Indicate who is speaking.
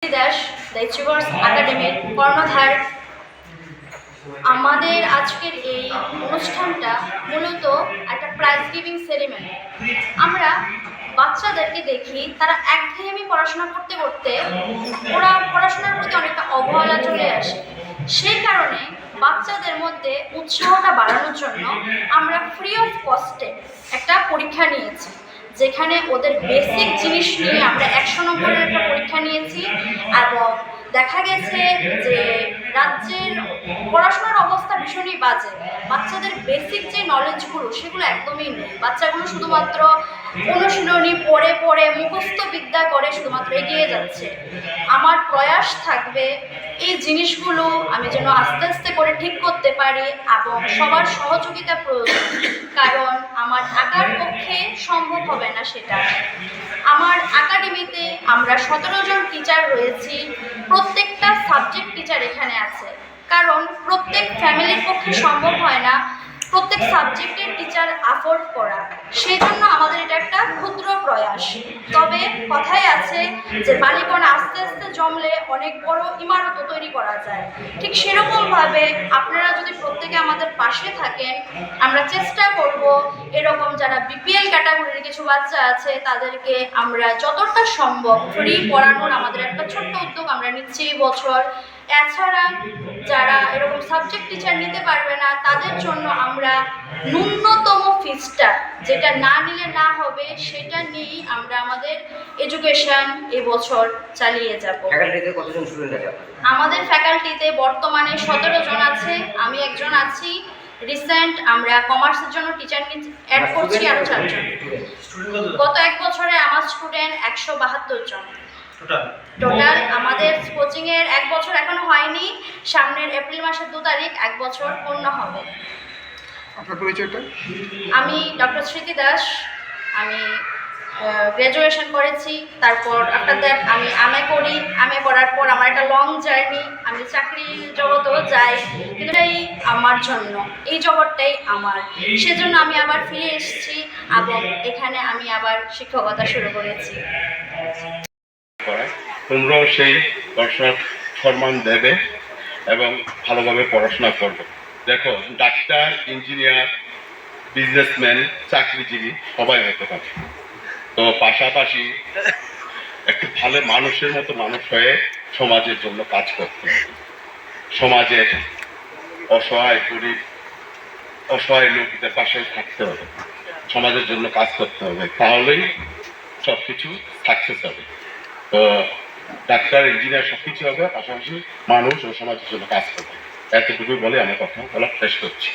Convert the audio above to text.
Speaker 1: Das the achievers একাডেমির কর্ণধার। আমাদের আজকের এই অনুষ্ঠানটা মূলত একটা প্রাইজ গিভিং সেরিমনি। আমরা বাচ্চাদেরকে দেখি তারা একঘেয়েমি পড়াশোনা করতে করতে ওরা পড়াশোনার প্রতি অনেকটা অবহেলা চলে আসে। সেই কারণে বাচ্চাদের মধ্যে উৎসাহটা বাড়ানোর জন্য আমরা ফ্রি অফ কস্টে একটা পরীক্ষা নিয়েছি, যেখানে ওদের বেসিক জিনিস নিয়ে আমরা 100 নম্বরের একটা পরীক্ষা নিয়েছি। এবং দেখা গেছে যে রাজ্যের পড়াশোনার অবস্থা ভীষণই বাজে। বাচ্চাদের বেসিক যে নলেজগুলো সেগুলো একদমই নেই। বাচ্চাগুলো শুধুমাত্র অনুশীলনী পড়ে পড়ে মুখস্থ বিদ্যা করে শুধুমাত্র এগিয়ে যাচ্ছে। আমার প্রয়াস থাকবে এই জিনিসগুলো আমি যেন আস্তে আস্তে করে ঠিক করতে পারি এবং সবার সহযোগিতা প্রয়োজন, কারণ আমার একার পক্ষে সম্ভব হবে না সেটা। আমার একাডেমিতে আমরা 17 জন টিচার রয়েছি, প্রত্যেকটা সাবজেক্ট টিচার এখানে আছে, কারণ প্রত্যেক ফ্যামিলির পক্ষে সম্ভব হয় না প্রত্যেক সাবজেক্টের টিচার অ্যাফোর্ড করা। সেই জন্য আমাদের এটা একটা ক্ষুদ্র প্রয়াস। তবে কথাই আছে যে বালিকণা আস্তে আস্তে জমলে অনেক বড় ইমারতও তৈরি করা যায়। ঠিক সেরকমভাবে আপনারা যদি প্রত্যেকে আমাদের পাশে থাকেন, আমরা চেষ্টা করব এরকম যারা বিপিএল ক্যাটাগরির কিছু বাচ্চা আছে তাদেরকে আমরা যতটা সম্ভব ফ্রি পড়ানোর আমাদের একটা ছোট্ট উদ্যোগ আমরা নিচ্ছি এই বছর। এছাড়া যারা এরকম সাবজেক্ট টিচার নিতে পারবে না তাদের জন্য আমরা ন্যূনতম ফিসটা যেটা না নিলে না হবে সেটা নিয়েই আমরা আমাদের এডুকেশন এবছর চালিয়ে যাব। আমাদের ফ্যাকাল্টিতে বর্তমানে 17 জন আছে, আমি একজন আছি। রিসেন্ট আমরা কমার্সের জন্য টিচার অ্যাড করছি আরও 4 জন। গত এক বছরে আমার স্টুডেন্ট 172 জন টোটাল। আমাদের কোচিংয়ের 1 বছর এখনো হয়নি, সামনের এপ্রিল মাসের 2 তারিখ 1 বছর পূর্ণ হবে। আমি ডক্টর স্মৃতি দাস। আমি গ্র্যাজুয়েশন করেছি, তারপর আফটার দ্যাট আমি আমে করি। আমে করার পর আমার একটা লং জার্নি, আমি চাকরির জগতেও যাই, কিন্তু এটাই আমার জন্য, এই জগৎটাই আমার। সেজন্য আমি আবার ফিরে এসেছি এবং এখানে আমি আবার শিক্ষকতা শুরু করেছি।
Speaker 2: তোমরাও সেই পড়াশোনার সম্মান দেবে এবং ভালোভাবে পড়াশোনা করবে। দেখো, ডাক্তার, ইঞ্জিনিয়ার, বিজনেসম্যান, চাকরিজীবী সবাই হতে পারে, তো পাশাপাশি একটু ভালো মানুষের মতো মানুষ হয়ে সমাজের জন্য কাজ করতে হবে। সমাজের অসহায় গরিব অসহায় লোকদের পাশে থাকতে হবে, সমাজের জন্য কাজ করতে হবে, তাহলেই সব কিছু সাকসেস হবে। তো ডাক্তার, ইঞ্জিনিয়ার সব কিছু হবে, পাশাপাশি মানুষ ও সমাজের জন্য কাজ করবে। এতটুকুই বলে আমার কথা বলা শেষ করছি।